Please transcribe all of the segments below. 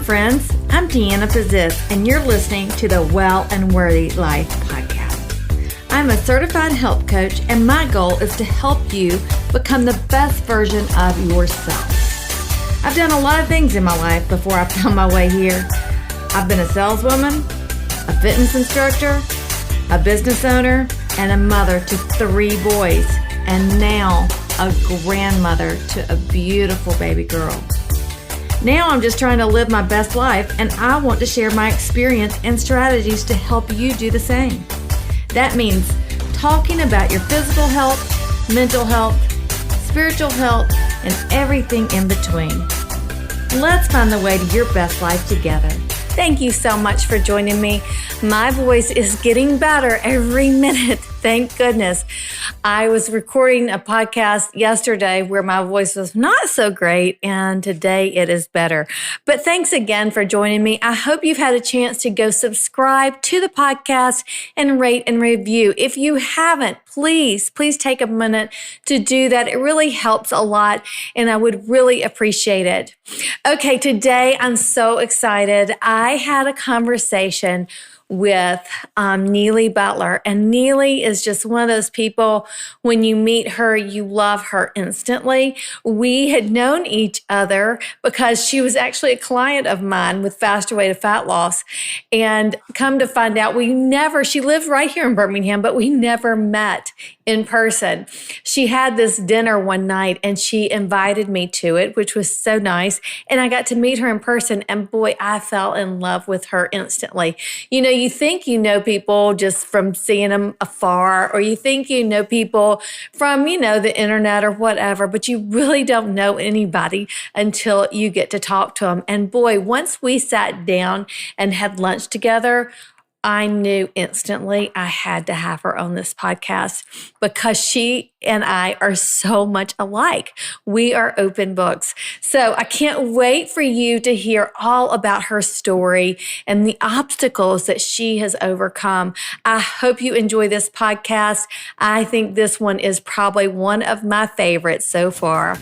friends. I'm Deanna, and you're listening to the Well and Worthy Life podcast. I'm a certified health coach, and my goal is to help you become the best version of yourself. I've done a lot of things in my life before I found my way here. I've been a saleswoman, a fitness instructor, a business owner, and a mother to 3 boys, and now a grandmother to a beautiful baby girl. Now I'm just trying to live my best life, and I want to share my experience and strategies to help you do the same. That means talking about your physical health, mental health, spiritual health, and everything in between. Let's find the way to your best life together. Thank you so much for joining me. My voice is getting better every minute. Thank goodness. I was recording a podcast yesterday where my voice was not so great, and today it is better. But thanks again for joining me. I hope you've had a chance to go subscribe to the podcast and rate and review. If you haven't, please take a minute to do that. It really helps a lot, and I would really appreciate it. Okay, today I'm so excited. I had a conversation with Neillie Butler. And Neely is just one of those people, when you meet her, you love her instantly. We had known each other because she was actually a client of mine with Faster Way to Fat Loss. And come to find out, she lived right here in Birmingham, but we never met in person. She had this dinner one night and she invited me to it, which was so nice. And I got to meet her in person, and boy, I fell in love with her instantly. You know, you think you know people just from seeing them afar, or you think you know people from, the internet or whatever, but you really don't know anybody until you get to talk to them. And boy, once we sat down and had lunch together, I knew instantly I had to have her on this podcast because she and I are so much alike. We are open books. So I can't wait for you to hear all about her story and the obstacles that she has overcome. I hope you enjoy this podcast. I think this one is probably one of my favorites so far.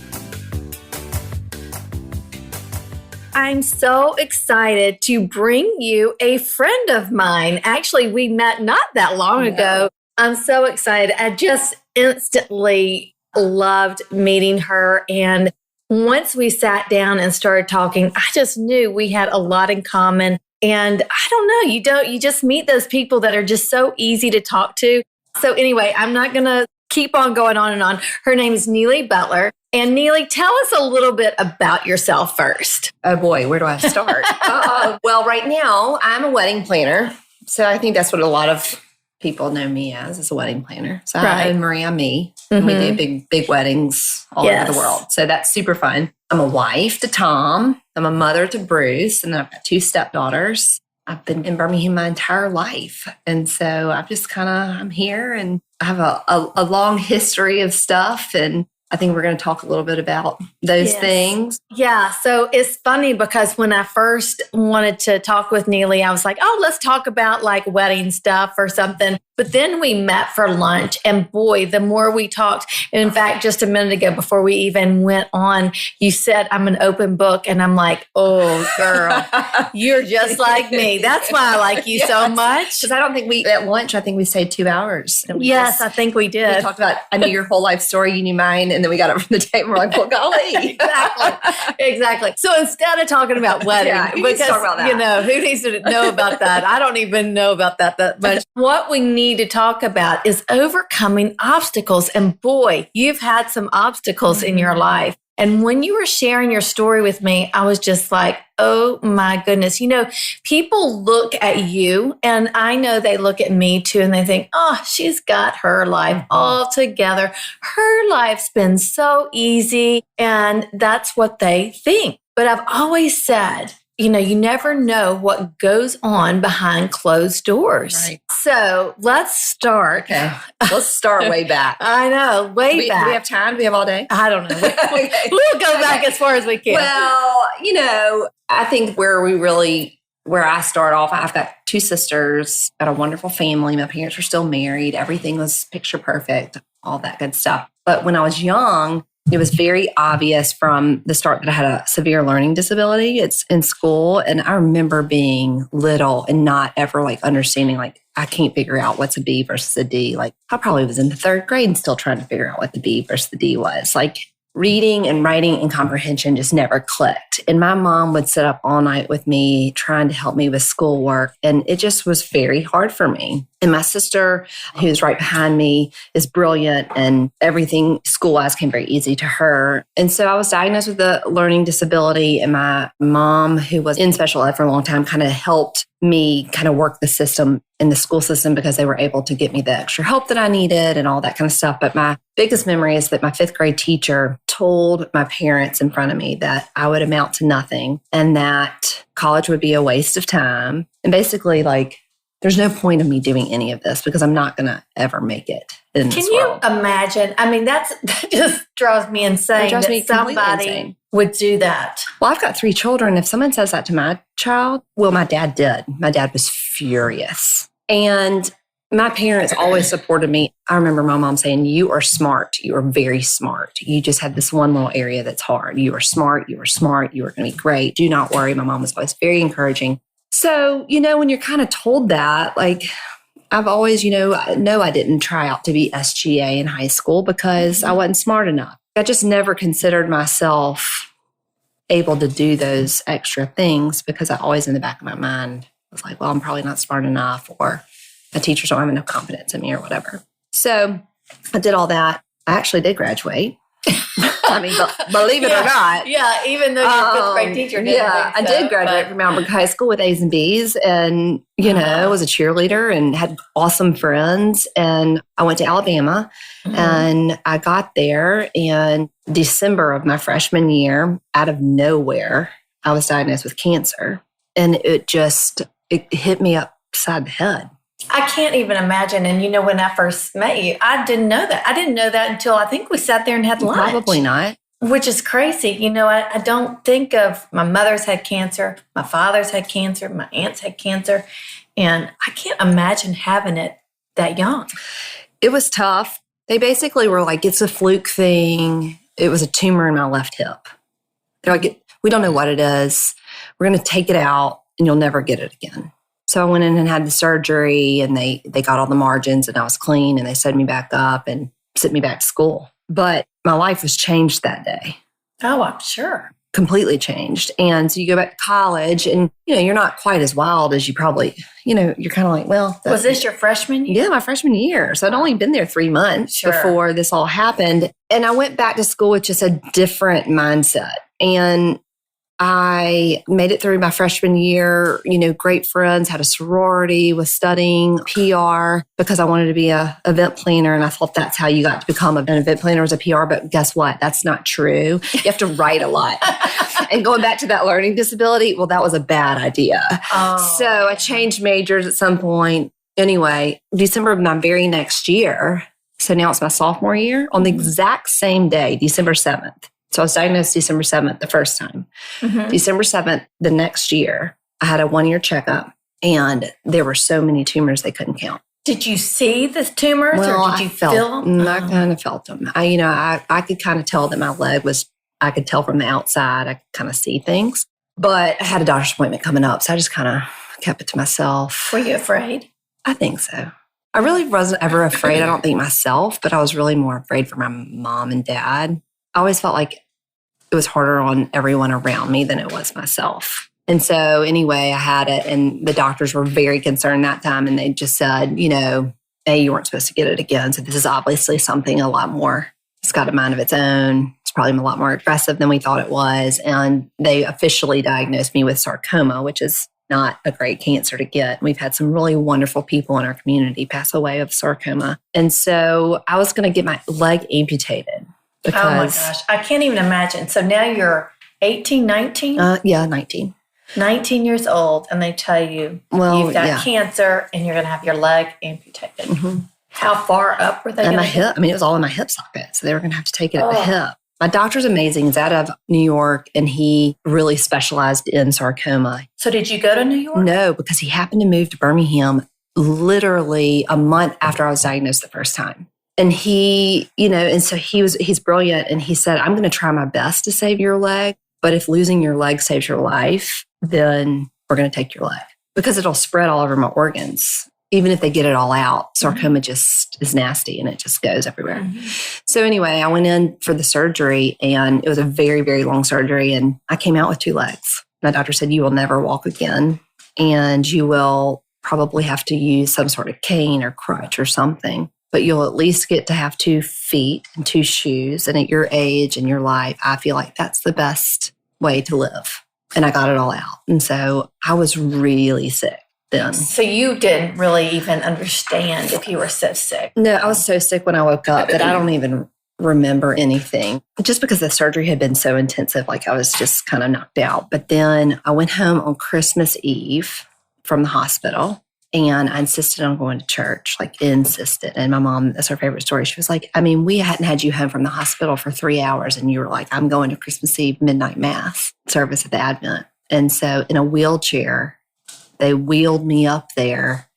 I'm so excited to bring you a friend of mine. Actually, we met not that long ago. I'm so excited. I just instantly loved meeting her. And once we sat down and started talking, I just knew we had a lot in common. And I don't know, you just meet those people that are just so easy to talk to. So anyway, I'm not going to keep on going on and on. Her name is Neillie Butler. And Neely, tell us a little bit about yourself first. Oh boy, where do I start? Well, right now I'm a wedding planner. So I think that's what a lot of people know me as a wedding planner. So right. I'm Maria Me. Mm-hmm. We do big weddings all over the world. So that's super fun. I'm a wife to Tom. I'm a mother to Bruce. And I've got 2 stepdaughters. I've been in Birmingham my entire life. And so I'm here, and I have a long history of stuff, and I think we're going to talk a little bit about those things. Yeah. So it's funny because when I first wanted to talk with Neely, I was like, let's talk about like wedding stuff or something. But then we met for lunch, and boy, the more we talked, and in fact, just a minute ago before we even went on, you said, I'm an open book. And I'm like, oh, girl, you're just like me. That's why I like you so much. Because at lunch, I think we stayed 2 hours. Yes, I think we did. We talked about, I knew your whole life story, you knew mine. And then we got up from the table. We're like, well, golly. Exactly. So instead of talking about wedding, who needs to talk about that? Who needs to know about that? I don't even know about that much. What we need to talk about is overcoming obstacles. And boy, you've had some obstacles in your life. And when you were sharing your story with me, I was just like, oh my goodness. People look at you, and I know they look at me too, and they think, she's got her life all together. Her life's been so easy. And that's what they think. But I've always said, you never know what goes on behind closed doors. Right. So let's start. Okay. Let's start way back. I know, way back. Do we have time? Do we have all day? I don't know. We'll go back as far as we can. Well, I think where I start off, I've got 2 sisters, got a wonderful family. My parents are still married. Everything was picture perfect, all that good stuff. But when I was young, It was very obvious from the start that I had a severe learning disability. It's in school. And I remember being little and not ever like understanding, like, I can't figure out what's a B versus a D. Like, I probably was in the 3rd grade and still trying to figure out what the B versus the D was. Like, reading and writing and comprehension just never clicked. And my mom would sit up all night with me trying to help me with schoolwork. And it just was very hard for me. And my sister, who's right behind me, is brilliant, and everything school-wise came very easy to her. And so I was diagnosed with a learning disability, and my mom, who was in special ed for a long time, kind of helped me kind of work the system in the school system because they were able to get me the extra help that I needed and all that kind of stuff. But my biggest memory is that my 5th grade teacher told my parents in front of me that I would amount to nothing and that college would be a waste of time. And basically, like, there's no point of me doing any of this because I'm not going to ever make it in this world. Can you imagine? I mean, that just drives me insane that somebody would do that. Well, I've got 3 children. If someone says that to my child, well, my dad did. My dad was furious. And my parents always supported me. I remember my mom saying, you are smart. You are very smart. You just had this one little area that's hard. You are smart. You are smart. You are going to be great. Do not worry. My mom was always very encouraging. So, when you're kind of told that, like, I've always, I didn't try out to be SGA in high school because I wasn't smart enough. I just never considered myself able to do those extra things because I always in the back of my mind was like, well, I'm probably not smart enough, or my teachers don't have enough confidence in me or whatever. So I did all that. I actually did graduate. I mean, believe it or not. Yeah, even though your 5th grade teacher did. Yeah, I did graduate from Albert High School with A's and B's, and, was a cheerleader and had awesome friends. And I went to Alabama, and I got there in December of my freshman year. Out of nowhere, I was diagnosed with cancer. And it hit me upside the head. I can't even imagine. And when I first met you, I didn't know that. I didn't know that until I think we sat there and had lunch. Probably not. Which is crazy. I don't think of my mother's had cancer, my father's had cancer, my aunts had cancer. And I can't imagine having it that young. It was tough. They basically were like, it's a fluke thing. It was a tumor in my left hip. They're like, we don't know what it is. We're going to take it out and you'll never get it again. So I went in and had the surgery, and they got all the margins, and I was clean, and they set me back up and sent me back to school. But my life was changed that day. Oh, I'm sure. Completely changed. And so you go back to college, and, you're not quite as wild as you probably, you're kind of like, well. Was this your freshman year? Yeah, my freshman year. So I'd only been there 3 months before this all happened. And I went back to school with just a different mindset. And I made it through my freshman year, great friends, had a sorority, was studying PR because I wanted to be an event planner. And I thought that's how you got to become an event planner as a PR. But guess what? That's not true. You have to write a lot. And going back to that learning disability, well, that was a bad idea. Oh. So I changed majors at some point. Anyway, December of my very next year, so now it's my sophomore year, on the exact same day, December 7th. So I was diagnosed December 7th the first time. Mm-hmm. December 7th, the next year, I had a 1-year checkup, and there were so many tumors they couldn't count. Did you see the tumors, or did you feel them? I kind of felt them. I could kind of tell that my leg was, I could tell from the outside, I could kind of see things. But I had a doctor's appointment coming up, so I just kind of kept it to myself. Were you afraid? I think so. I really wasn't ever afraid, I don't think myself, but I was really more afraid for my mom and dad. I always felt like it was harder on everyone around me than it was myself. And so anyway, I had it, and the doctors were very concerned that time. And they just said, A, you weren't supposed to get it again. So this is obviously something a lot more, it's got a mind of its own. It's probably a lot more aggressive than we thought it was. And they officially diagnosed me with sarcoma, which is not a great cancer to get. We've had some really wonderful people in our community pass away of sarcoma. And so I was going to get my leg amputated. Because, oh my gosh, I can't even imagine. So now you're 18, 19? Yeah, 19. 19 years old, and they tell you you've got cancer and you're going to have your leg amputated. Mm-hmm. How far up were they going to hip? I mean, it was all in my hip socket, so they were going to have to take it at the hip. My doctor's amazing. He's out of New York, and he really specialized in sarcoma. So did you go to New York? No, because he happened to move to Birmingham literally a month after I was diagnosed the first time. And he, and so he's brilliant. And he said, I'm going to try my best to save your leg. But if losing your leg saves your life, then we're going to take your leg because it'll spread all over my organs. Even if they get it all out, sarcoma just is nasty and it just goes everywhere. So anyway, I went in for the surgery and it was a very, very long surgery. And I came out with 2 legs. My doctor said, you will never walk again. And you will probably have to use some sort of cane or crutch or something. But you'll at least get to have 2 feet and 2 shoes. And at your age and your life, I feel like that's the best way to live. And I got it all out. And so I was really sick then. So you didn't really even understand if you were so sick? No, I was so sick when I woke up that I don't even remember anything. Just because the surgery had been so intensive, like I was just kind of knocked out. But then I went home on Christmas Eve from the hospital. And I insisted on going to church, insisted. And my mom, that's her favorite story. She was like, we hadn't had you home from the hospital for 3 hours. And you were like, I'm going to Christmas Eve midnight mass service at the Advent. And so in a wheelchair, they wheeled me up there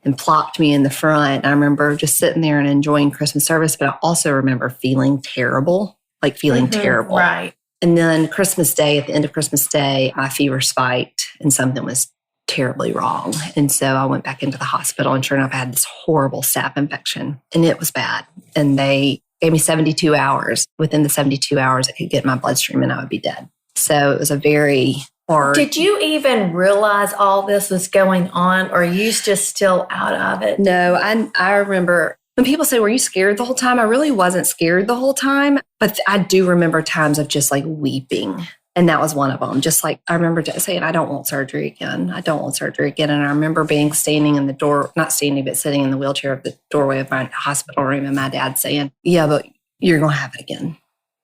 and plopped me in the front. I remember just sitting there and enjoying Christmas service. But I also remember feeling terrible, terrible. Right. And then Christmas Day, at the end of Christmas Day, my fever spiked and something was terribly wrong. And so I went back into the hospital and sure enough, I had this horrible staph infection and it was bad. And they gave me 72 hours. Within the 72 hours, I could get my bloodstream and I would be dead. So it was a very hard. Did you even realize all this was going on or are you just still out of it? No, I remember when people say, were you scared the whole time? I really wasn't scared the whole time, but I do remember times of just weeping. And that was one of them. Just I remember saying, I don't want surgery again. I don't want surgery again. And I remember standing in the door, not standing, but sitting in the wheelchair of the doorway of my hospital room. And my dad saying, yeah, but you're going to have it again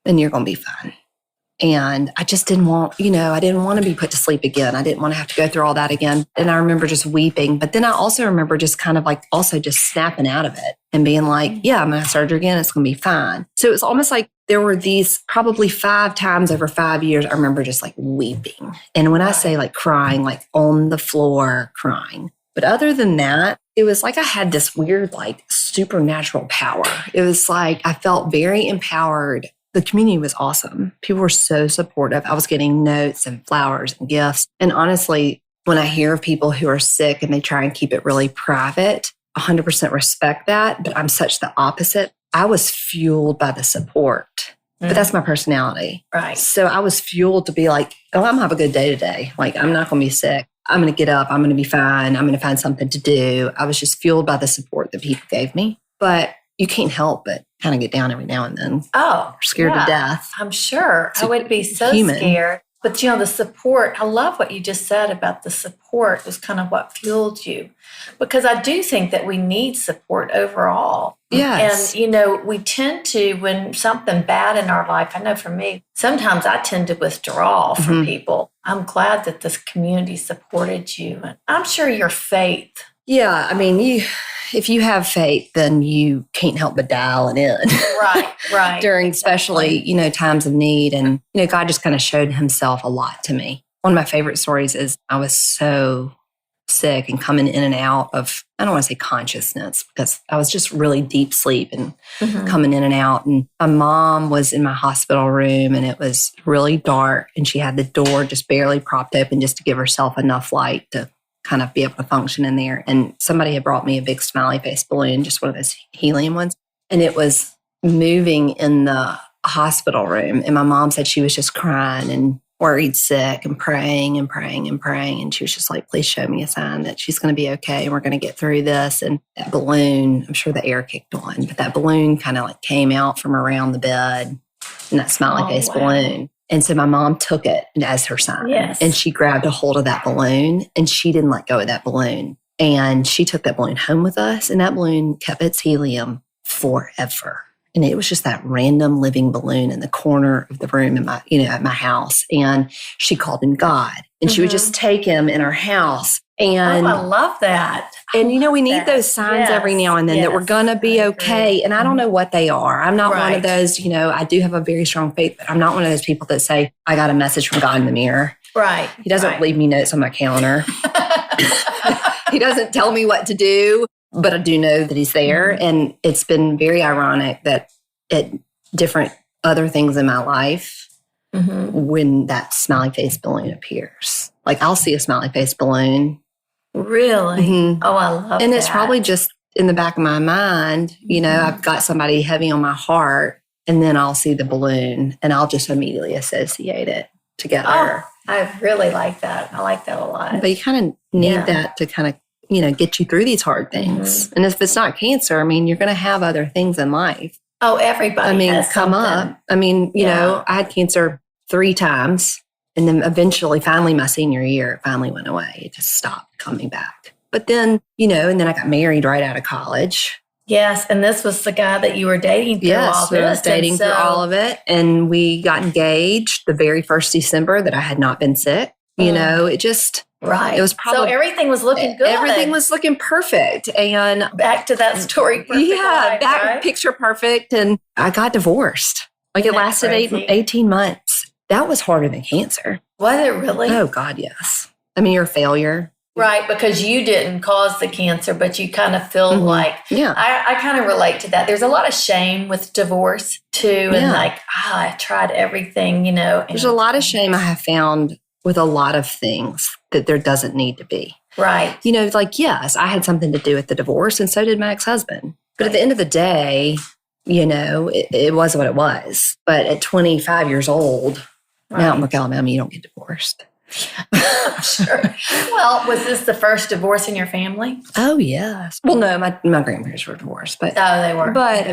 and you're going to be fine. And I just didn't want, I didn't want to be put to sleep again. I didn't want to have to go through all that again. And I remember just weeping. But then I also remember just kind of also just snapping out of it and being like, yeah, I'm going to have surgery again. It's going to be fine. So it was almost like there were these probably 5 times over 5 years. I remember just weeping. And when I say crying, on the floor crying. But other than that, it was I had this weird supernatural power. It was I felt very empowered. The community was awesome. People were so supportive. I was getting notes and flowers and gifts. And honestly, when I hear of people who are sick and they try and keep it really private, 100% respect that. But I'm such the opposite. I was fueled by the support. But that's my personality. Right. So I was fueled to be I'm going to have a good day today. I'm not going to be sick. I'm going to get up. I'm going to be fine. I'm going to find something to do. I was just fueled by the support that people gave me. But you can't help but kind of get down every now and then. Oh, you're scared to death. I'm sure. I would be so scared. But, the support, I love what you just said about the support was kind of what fueled you. Because I do think that we need support overall. Yes. And, we tend to, when something bad in our life, I know for me, sometimes I tend to withdraw from people. I'm glad that this community supported you. And I'm sure your faith. Yeah. If you have faith, then you can't help but dial it in. Right. During especially, times of need. And, God just kind of showed himself a lot to me. One of my favorite stories is I was so sick and coming in and out of, I don't want to say consciousness, because I was just really deep sleep and coming in and out. And my mom was in my hospital room and it was really dark and she had the door just barely propped open just to give herself enough light to kind of be able to function in there. And somebody had brought me a big smiley face balloon, just one of those helium ones. And it was moving in the hospital room. And my mom said she was just crying and worried sick and praying and praying and praying. And she was just like, please show me a sign that she's going to be okay and we're going to get through this. And that balloon, I'm sure the air kicked on, but that balloon kind of came out from around the bed and that smiley face balloon. And so my mom took it as her sign. Yes. And she grabbed a hold of that balloon and she didn't let go of that balloon. And she took that balloon home with us and that balloon kept its helium forever. And it was just that random living balloon in the corner of the room in my, at my house. And she called him God. And she would just take him in our house. And I love that. And, we need those signs every now and then that we're going to be okay. And I don't know what they are. I'm not one of those, I do have a very strong faith, but I'm not one of those people that say, I got a message from God in the mirror. Right. He doesn't leave me notes on my calendar. He doesn't tell me what to do. but I do know that he's there. And it's been very ironic that at different other things in my life, when that smiley face balloon appears, like I'll see a smiley face balloon. Really? Oh, I love and that. It's probably just in the back of my mind, I've got somebody heavy on my heart, and then I'll see the balloon and I'll just immediately associate it together. Oh, I really like that. I like that a lot. But you kind of need that to kind of, get you through these hard things. And if it's not cancer, you're going to have other things in life. Oh, everybody has come something. up. I had cancer 3 times. And then eventually, finally, my senior year, it finally went away. It just stopped coming back. But then, and then I got married right out of college. Yes. And this was the guy that you were dating through all this. I was dating through all of it. And we got engaged the very first December that I had not been sick. It just... Right. It was probably... So everything was looking good. Everything was looking perfect. And... Back to that story. Picture perfect. And I got divorced. It lasted 18 months. That was harder than cancer. Was it really? Oh, God, yes. You're a failure. Right, because you didn't cause the cancer, but you kind of feel like... Yeah. I kind of relate to that. There's a lot of shame with divorce, too. And I tried everything, There's a lot of shame I have found with a lot of things that there doesn't need to be. Right. Yes, I had something to do with the divorce, and so did my ex-husband. But at the end of the day, it was what it was. But at 25 years old... Now in Alabama, you don't get divorced. Sure. Well, was this the first divorce in your family? Oh, yes. Well, no, my grandparents were divorced. But, they were. But,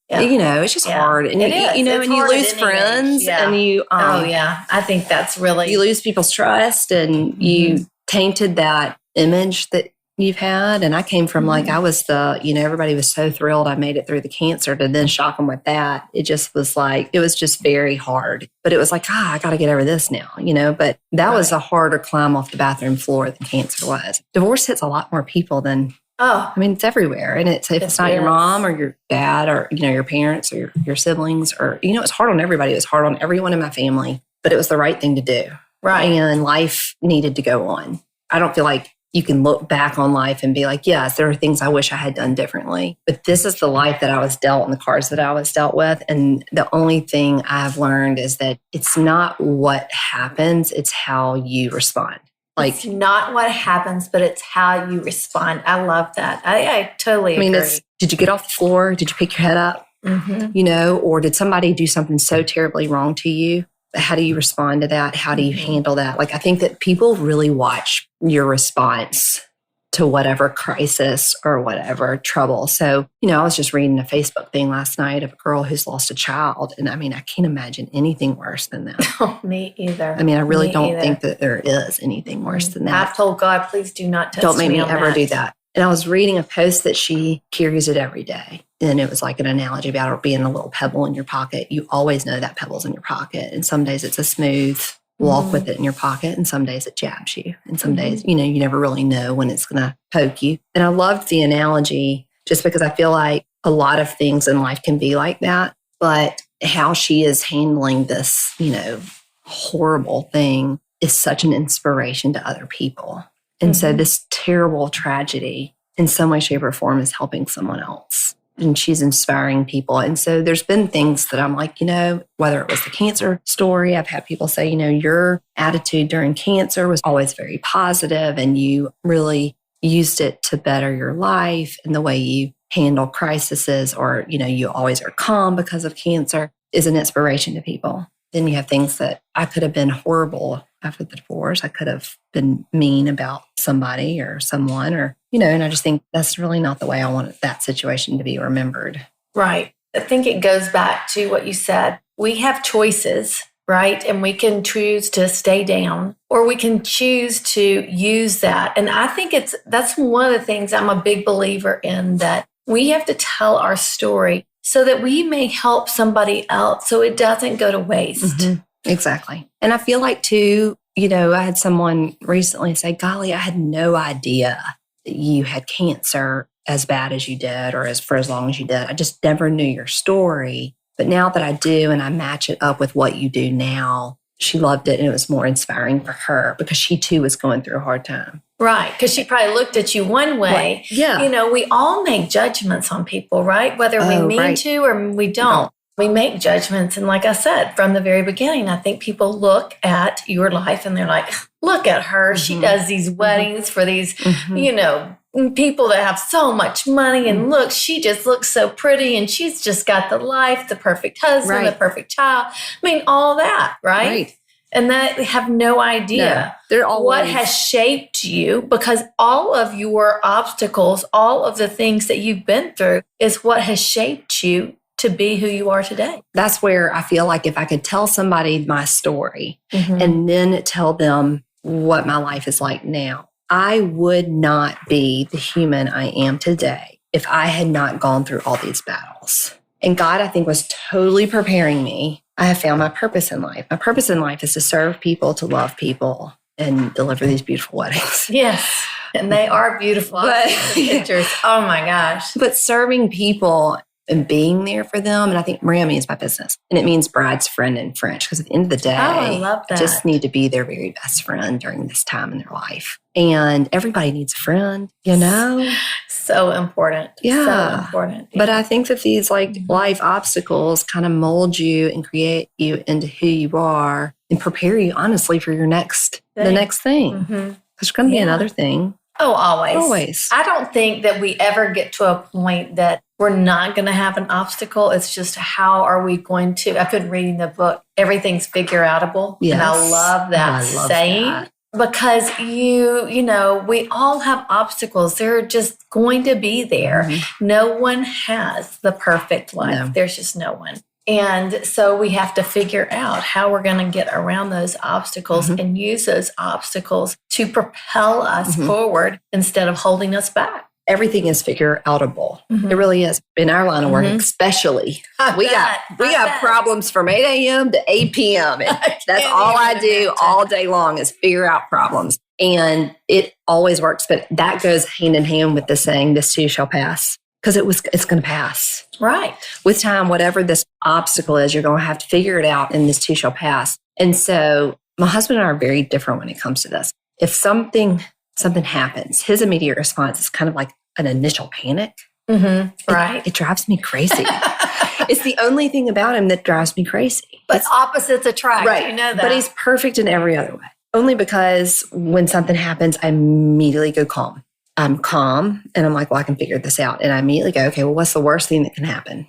it's just hard. And, and you lose friends. And you... I think that's really... You lose people's trust, and you tainted that image that you've had. And I came from I was the, everybody was so thrilled I made it through the cancer, to then shock them with that. It just was it was just very hard. But it was I got to get over this now, But that was a harder climb off the bathroom floor than cancer was. Divorce hits a lot more people than, it's everywhere. And if it's not your mom or your dad or, your parents or your siblings or, it's hard on everybody. It was hard on everyone in my family, but it was the right thing to do. Right. And life needed to go on. I don't feel like you can look back on life and be like, yes, there are things I wish I had done differently. But this is the life that I was dealt and the cards that I was dealt with. And the only thing I've learned is that it's not what happens, it's how you respond. It's not what happens, but it's how you respond. I love that. I totally agree. Did you get off the floor? Did you pick your head up? Or did somebody do something so terribly wrong to you? How do you respond to that? How do you handle that? I think that people really watch your response to whatever crisis or whatever trouble. So, I was just reading a Facebook thing last night of a girl who's lost a child. And I can't imagine anything worse than that. Oh, me either. I really don't think that there is anything worse than that. I've told God, please do not touch me. Don't make me ever do that. And I was reading a post that she carries it every day. And it was an analogy about it being a little pebble in your pocket. You always know that pebble's in your pocket. And some days it's a smooth walk with it in your pocket. And some days it jabs you. And some days, you never really know when it's going to poke you. And I loved the analogy just because I feel like a lot of things in life can be like that. But how she is handling this, horrible thing is such an inspiration to other people. And so this terrible tragedy in some way, shape, or form is helping someone else. And she's inspiring people. And so there's been things that I'm whether it was the cancer story, I've had people say, your attitude during cancer was always very positive and you really used it to better your life, and the way you handle crises or, you always are calm because of cancer is an inspiration to people. Then you have things that I could have been horrible after the divorce. I could have been mean about somebody or someone or, and I just think that's really not the way I want that situation to be remembered. Right. I think it goes back to what you said. We have choices, right? And we can choose to stay down or we can choose to use that. And I think that's one of the things I'm a big believer in, that we have to tell our story so that we may help somebody else so it doesn't go to waste. Exactly. And I feel like too, I had someone recently say, golly, I had no idea that you had cancer as bad as you did or for as long as you did. I just never knew your story. But now that I do and I match it up with what you do now, she loved it and it was more inspiring for her because she too was going through a hard time. Right. Because she probably looked at you one way. Right. Yeah. You know, we all make judgments on people, right? Whether we mean to or we don't. We make judgments. And like I said, from the very beginning, I think people look at your life and they're like, look at her. She does these weddings for these, you know, people that have so much money. And look, she just looks so pretty. And she's just got the life, the perfect husband, the perfect child. I mean, all that, right? And that they have no idea what has shaped you, because all of your obstacles, all of the things that you've been through is what has shaped you to be who you are today. That's where I feel like if I could tell somebody my story and then tell them what my life is like now, I would not be the human I am today if I had not gone through all these battles. And God, I think, was totally preparing me. I have found my purpose in life. My purpose in life is to serve people, to love people, and deliver these beautiful weddings. Yes. And they are beautiful. But, pictures. Oh my gosh. But serving people and being there for them. And I think Maria means my business. And it means bride's friend in French. Because at the end of the day, I love that. Just need to be their very best friend during this time in their life. And everybody needs a friend, you know? So important. Yeah. So important. But I think that these like life obstacles kind of mold you and create you into who you are and prepare you honestly for your the next thing. Because there's going to be another thing. Oh, always. Always. I don't think that we ever get to a point that we're not going to have an obstacle. It's just how are we going to, I've been reading the book, Everything's Figure Outable. Yes. And I love that saying. Because you know, we all have obstacles. They're just going to be there. No one has the perfect life. No. There's just no one. And so we have to figure out how we're going to get around those obstacles and use those obstacles to propel us forward instead of holding us back. Everything is figure outable. It really is. In our line of work, especially. We got problems from 8 a.m. to 8 p.m. And that's all I do all day long is figure out problems. And it always works. But that goes hand in hand with the saying, this too shall pass. Because it's going to pass. Right. With time, whatever this obstacle is, you're going to have to figure it out, and this too shall pass. And so my husband and I are very different when it comes to this. If something happens, his immediate response is kind of like an initial panic. Right. It drives me crazy. It's the only thing about him that drives me crazy. But opposites attract. Right. You know that. But he's perfect in every other way. Only because when something happens, I immediately go calm. I'm calm and I'm like, well, I can figure this out. And I immediately go, okay, well, what's the worst thing that can happen?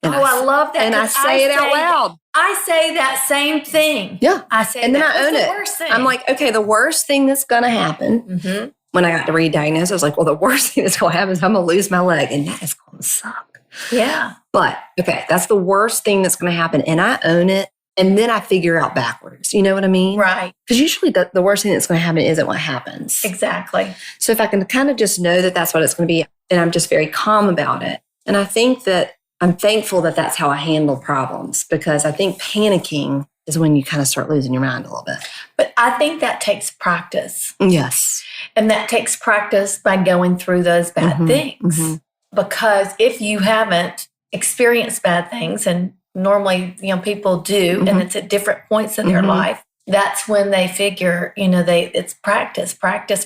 And I love that. And I say it out loud. I say that same thing. Yeah. I say and then I own it. I'm like, okay, the worst thing that's going to happen. When I got to re-diagnose, I was like, well, the worst thing that's going to happen is I'm going to lose my leg. And that is going to suck. Yeah. But, okay, that's the worst thing that's going to happen. And I own it. And then I figure out backwards. You know what I mean? Right. Because usually the worst thing that's going to happen isn't what happens. Exactly. So if I can kind of just know that that's what it's going to be, and I'm just very calm about it. And I think that I'm thankful that that's how I handle problems, because I think panicking is when you kind of start losing your mind a little bit. But I think that takes practice. Yes. And that takes practice by going through those bad things. Because if you haven't experienced bad things, and normally, you know, people do, and it's at different points in their life, that's when they figure, you know, it's practice. Practice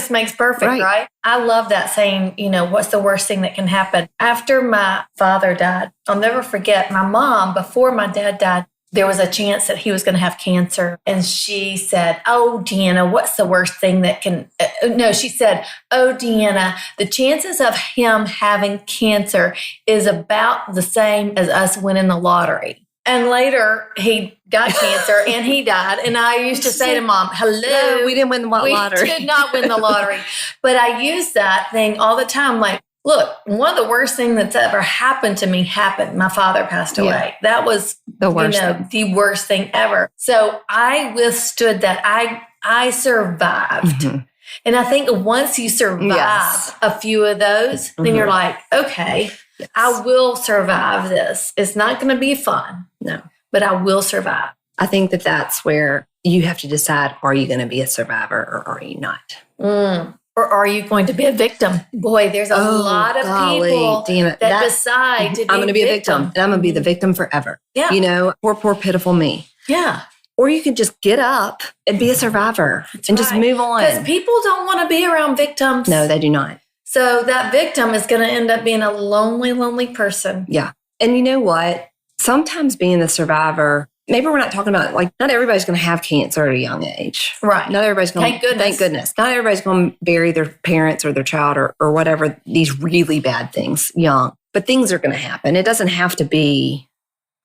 makes perfect, right? I love that saying, you know, what's the worst thing that can happen? After my father died, I'll never forget my mom, before my dad died, there was a chance that he was going to have cancer. And she said, oh, Deanna, what's the worst thing that can... No, she said, oh, Deanna, the chances of him having cancer is about the same as us winning the lottery. And later, he got cancer and he died. And I used to say to Mom, hello. We didn't win the lottery. We did not win the lottery. But I use that thing all the time, like, look, one of the worst things that's ever happened to me happened. My father passed away. Yeah. That was the worst thing ever. So I withstood that. I survived. And I think once you survive a few of those, then you're like, okay, I will survive this. It's not going to be fun. No, but I will survive. I think that that's where you have to decide, are you going to be a survivor or are you not? Or are you going to be a victim? Boy, there's a lot of people Deanna, that decide to be I'm going to be a victim. And I'm going to be the victim forever. Yeah. You know, poor pitiful me. Yeah. Or you can just get up and be a survivor just move on. Because people don't want to be around victims. No, they do not. So that victim is going to end up being a lonely, lonely person. Yeah. And you know what? Sometimes being the survivor, maybe we're not talking about, like, not everybody's going to have cancer at a young age. Right. Not everybody's going to. Thank goodness. Not everybody's going to bury their parents or their child or whatever, these really bad things young. But things are going to happen. It doesn't have to be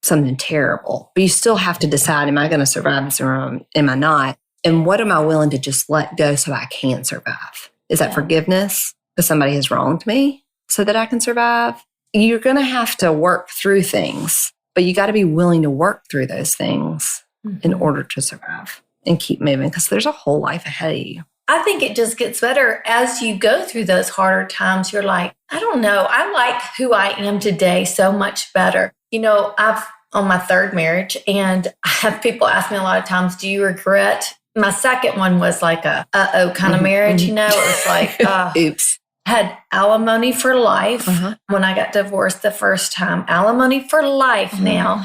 something terrible. But you still have to decide, am I going to survive this or am I not? And what am I willing to just let go so I can survive? Is that forgiveness? Because somebody has wronged me so that I can survive? You're going to have to work through things, but you got to be willing to work through those things in order to survive and keep moving, because there's a whole life ahead of you. I think it just gets better as you go through those harder times. You're like, I don't know. I like who I am today so much better. You know, I've on my third marriage, and I have people ask me a lot of times, do you regret? My second one was like a kind of marriage, you know? It was like, oops. Had alimony for life when I got divorced the first time. Alimony for life now.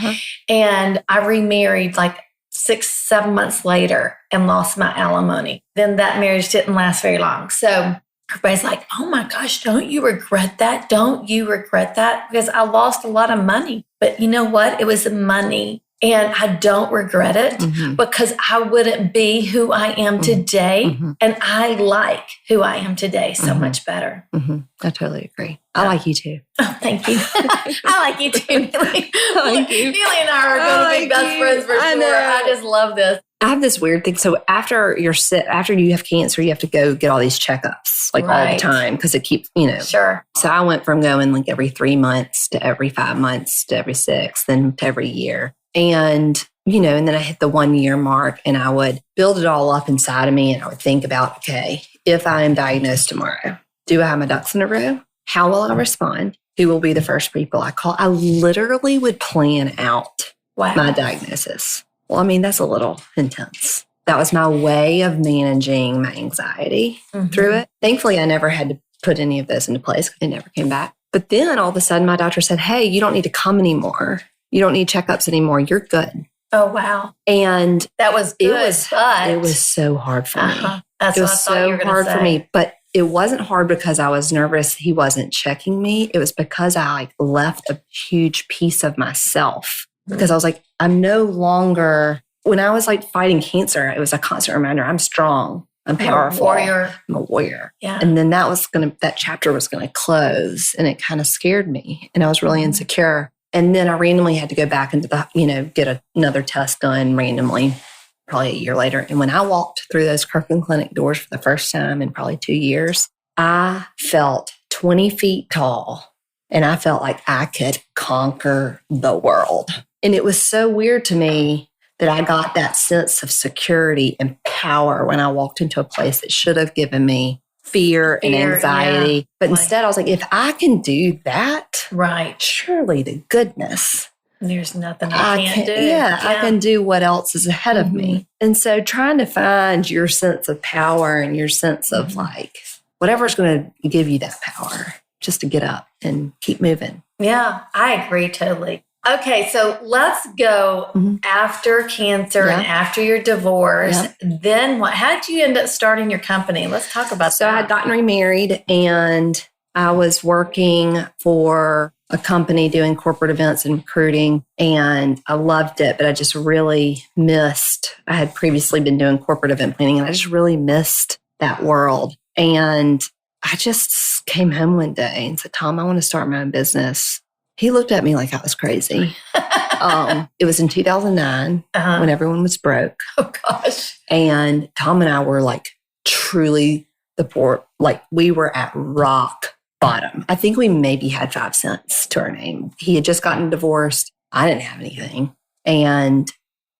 And I remarried like 6-7 months later and lost my alimony. Then that marriage didn't last very long. So everybody's like, oh my gosh, don't you regret that? Don't you regret that? Because I lost a lot of money. But you know what? It was money. And I don't regret it because I wouldn't be who I am today. And I like who I am today so much better. I totally agree. I like you too. Oh, thank you. I like you too, Neely. Thank you. Neely and I are going to be best friends for sure. I just love this. I have this weird thing. So after you have cancer, you have to go get all these checkups all the time because it keeps, Sure. So I went from going like every 3 months to every 5 months to every 6, then to every year. And, and then I hit the 1 year mark and I would build it all up inside of me. And I would think about, okay, if I am diagnosed tomorrow, do I have my ducks in a row? How will I respond? Who will be the first people I call? I literally would plan out my diagnosis. Well, I mean, that's a little intense. That was my way of managing my anxiety through it. Thankfully, I never had to put any of this into place. It never came back. But then all of a sudden, my doctor said, hey, you don't need to come anymore. You don't need checkups anymore. You're good. Oh, wow. And that was good, it was so hard for me. That's it what was I thought so you were gonna hard say. for me. But it wasn't hard because I was nervous he wasn't checking me. It was because I left a huge piece of myself. Because I was like, I'm no longer, when I was fighting cancer, it was a constant reminder, I'm strong. I'm powerful. Warrior. I'm a warrior. Yeah. And then that chapter was going to close, and it kind of scared me. And I was really insecure. And then I randomly had to go back into get another test done randomly, probably a year later. And when I walked through those Kirkland Clinic doors for the first time in probably 2 years, I felt 20 feet tall, and I felt like I could conquer the world. And it was so weird to me that I got that sense of security and power when I walked into a place that should have given me fear and anxiety. Yeah. But instead, I was like, if I can do that, surely to goodness, there's nothing I can't do. Yeah, I can do what else is ahead of me. And so trying to find your sense of power and your sense of whatever's going to give you that power, just to get up and keep moving. Yeah, I agree totally. Okay, so let's go after cancer and after your divorce. Then what? How did you end up starting your company? Let's talk about that. So I had gotten remarried, and I was working for a company doing corporate events and recruiting, and I loved it, but I just really missed. I had previously been doing corporate event planning, and I just really missed that world. And I just came home one day and said, Tom, I want to start my own business. He looked at me like I was crazy. It was in 2009 when everyone was broke. Oh, gosh. And Tom and I were truly the poor. We were at rock bottom. I think we maybe had 5 cents to our name. He had just gotten divorced. I didn't have anything. And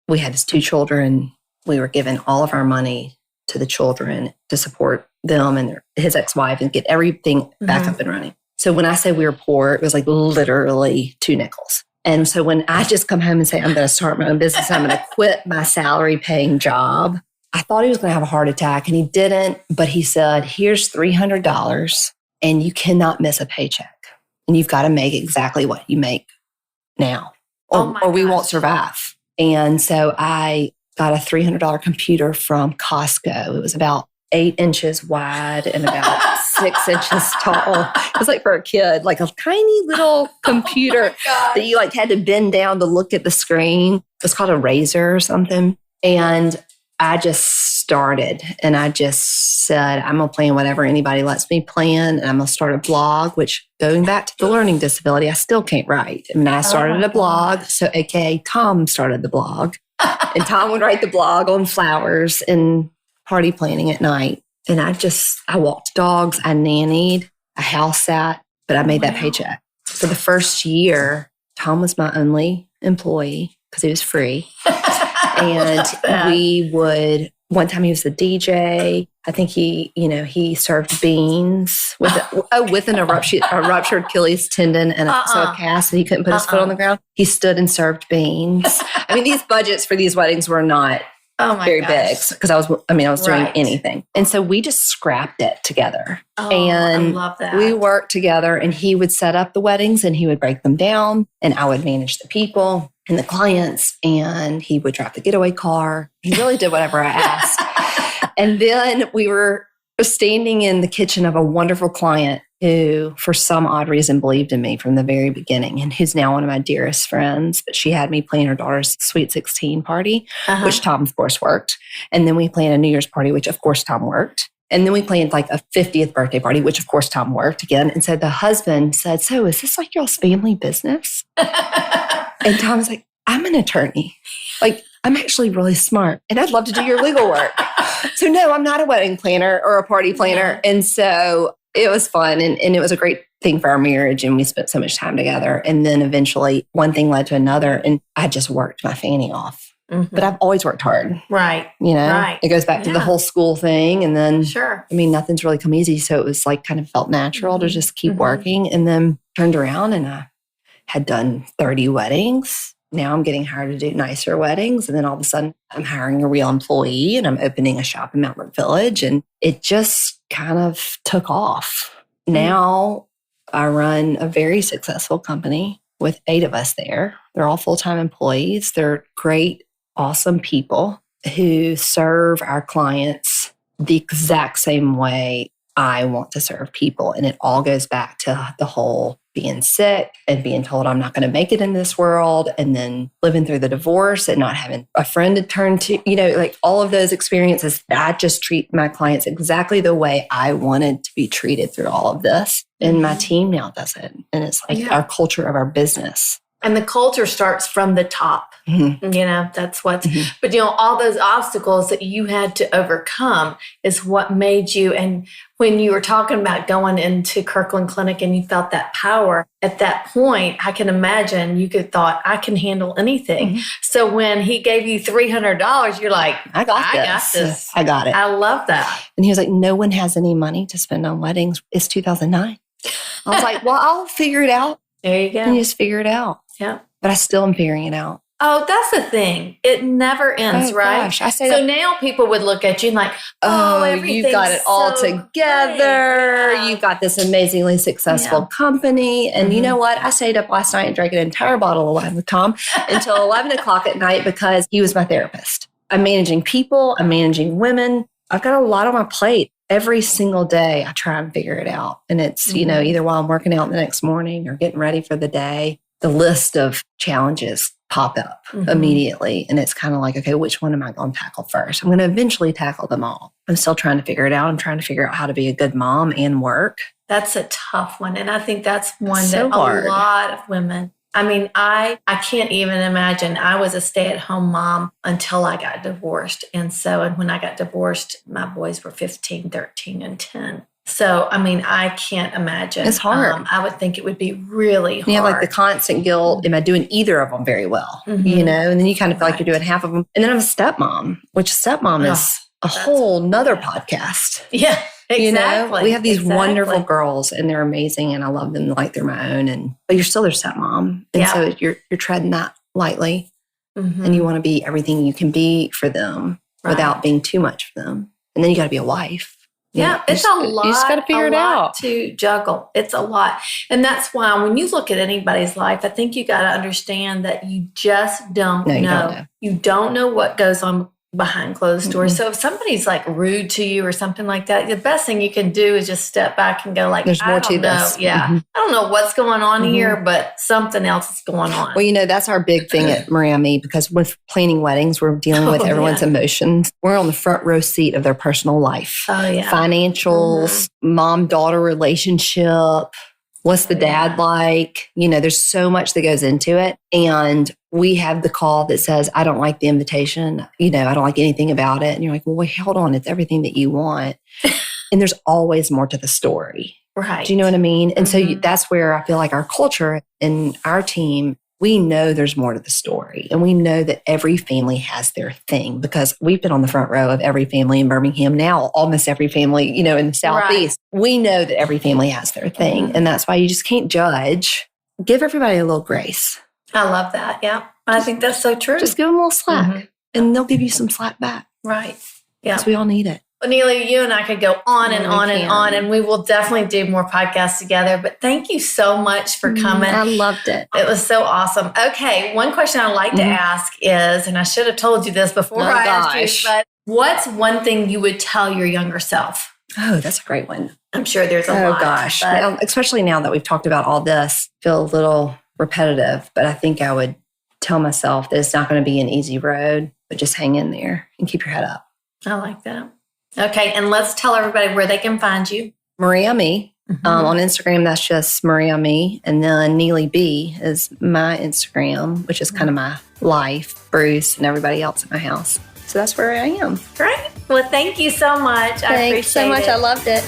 we had his 2 children. We were giving all of our money to the children to support them and his ex-wife and get everything back up and running. So when I say we were poor, it was literally 2 nickels. And so when I just come home and say, I'm going to start my own business, I'm going to quit my salary paying job, I thought he was going to have a heart attack, and he didn't. But he said, here's $300 and you cannot miss a paycheck. And you've got to make exactly what you make now or we won't survive. And so I got a $300 computer from Costco. It was about 8 inches wide and about 6 inches tall. It was like for a kid, like a tiny little computer that you like had to bend down to look at the screen. It was called a Razor or something. And I just started and I just said, I'm going to plan whatever anybody lets me plan. And I'm going to start a blog, which going back to the learning disability, I still can't write. And I started a blog. So AKA Tom started the blog. And Tom would write the blog on flowers and party planning at night. And I walked dogs, I nannied, I house sat, but I made that paycheck. For the first year, Tom was my only employee because he was free. And one time he was the DJ. I think he served beans with a ruptured Achilles tendon and a cast, and he couldn't put his foot on the ground. He stood and served beans. I mean, these budgets for these weddings were not very big because I was doing anything. And so we just scrapped it together. And I love that. We worked together, and he would set up the weddings and he would break them down, and I would manage the people and the clients, and he would drive the getaway car. He really did whatever I asked. And then we were standing in the kitchen of a wonderful client who, for some odd reason, believed in me from the very beginning, and who's now one of my dearest friends. But she had me plan her daughter's Sweet 16 party, which Tom, of course, worked. And then we planned a New Year's party, which, of course, Tom worked. And then we planned like a 50th birthday party, which, of course, Tom worked again. And so the husband said, so is this like y'all's family business? And Tom was like, I'm an attorney. Like, I'm actually really smart, and I'd love to do your legal work. So no, I'm not a wedding planner or a party planner. And so it was fun, and it was a great thing for our marriage, and we spent so much time together. And then eventually one thing led to another, and I just worked my fanny off. But I've always worked hard. Right. It goes back to the whole school thing. And then, I mean, nothing's really come easy. So it was like kind of felt natural to just keep working, and then turned around and I had done 30 weddings. Now I'm getting hired to do nicer weddings. And then all of a sudden I'm hiring a real employee and I'm opening a shop in Mount Brook Village. And it just kind of took off. Now I run a very successful company with 8 of us there. They're all full-time employees. They're great, awesome people who serve our clients the exact same way I want to serve people. And it all goes back to the whole being sick and being told I'm not going to make it in this world, and then living through the divorce and not having a friend to turn to, like all of those experiences. I just treat my clients exactly the way I wanted to be treated through all of this. And my team now does it. And it's like our culture of our business. And the culture starts from the top. That's what, but all those obstacles that you had to overcome is what made you. And when you were talking about going into Kirkland Clinic and you felt that power at that point, I can imagine you could thought, I can handle anything. So when he gave you $300, you're like, I got this. I got it. I love that. And he was like, no one has any money to spend on weddings. It's 2009. I was like, well, I'll figure it out. There you go. And you just figure it out. Yeah. But I still am figuring it out. Oh, that's the thing. It never ends, right? Gosh, I say so now people would look at you and like, you've got it all together. You've got this amazingly successful company. And you know what? I stayed up last night and drank an entire bottle of wine with Tom until 11 o'clock at night because he was my therapist. I'm managing people. I'm managing women. I've got a lot on my plate. Every single day, I try and figure it out. And it's, either while I'm working out the next morning or getting ready for the day, the list of challenges pop up immediately. And it's kind of like, okay, which one am I going to tackle first? I'm going to eventually tackle them all. I'm still trying to figure it out. I'm trying to figure out how to be a good mom and work. That's a tough one. And I think that's one so that hard. A lot of women, I mean, I can't even imagine. I was a stay-at-home mom until I got divorced. And when I got divorced, my boys were 15, 13, and 10. So, I mean, I can't imagine. It's hard. I would think it would be really hard. You have like the constant guilt. Am I doing either of them very well? And then you kind of feel like you're doing half of them. And then I'm a stepmom, which stepmom is a whole nother podcast. Yeah, exactly. We have these wonderful girls and they're amazing and I love them like they're my own. But you're still their stepmom. And so you're treading that lightly and you want to be everything you can be for them without being too much for them. And then you got to be a wife. Yeah, it's a lot. You just got to figure it out. To juggle. It's a lot. And that's why when you look at anybody's life, I think you got to understand that you just don't know. You don't know what goes on behind closed doors. So if somebody's like rude to you or something like that, the best thing you can do is just step back and go like, there's more to this. Yeah. I don't know what's going on here, but something else is going on. Well, that's our big thing at Maria Me, because with planning weddings, we're dealing with everyone's emotions. We're on the front row seat of their personal life. Oh, yeah. Financials, mom-daughter relationship. What's the dad like? There's so much that goes into it. And we have the call that says, I don't like the invitation. I don't like anything about it. And you're like, well, wait, hold on. It's everything that you want. And there's always more to the story. Right. Do you know what I mean? And so that's where I feel like our culture and our team, we know there's more to the story. And we know that every family has their thing, because we've been on the front row of every family in Birmingham now, almost every family, in the Southeast. Right. We know that every family has their thing. And that's why you just can't judge. Give everybody a little grace. I love that. Yeah. I think that's so true. Just give them a little slack and they'll give you some slack back. Right. Yeah. Because we all need it. Well, Neely, you and I could go on and on and on, and we will definitely do more podcasts together. But thank you so much for coming. I loved it. It was so awesome. Okay, one question I like to ask is, and I should have told you this before I asked you, but what's one thing you would tell your younger self? Oh, that's a great one. I'm sure there's a lot. Oh, gosh. Well, especially now that we've talked about all this, I feel a little repetitive, but I think I would tell myself that it's not going to be an easy road, but just hang in there and keep your head up. I like that. Okay, and let's tell everybody where they can find you. Maria Me. On Instagram, that's just Maria Me. And then Neely B is my Instagram, which is kind of my life, Bruce, and everybody else at my house. So that's where I am. Great. Well, thank you so much. Thanks so much. I loved it.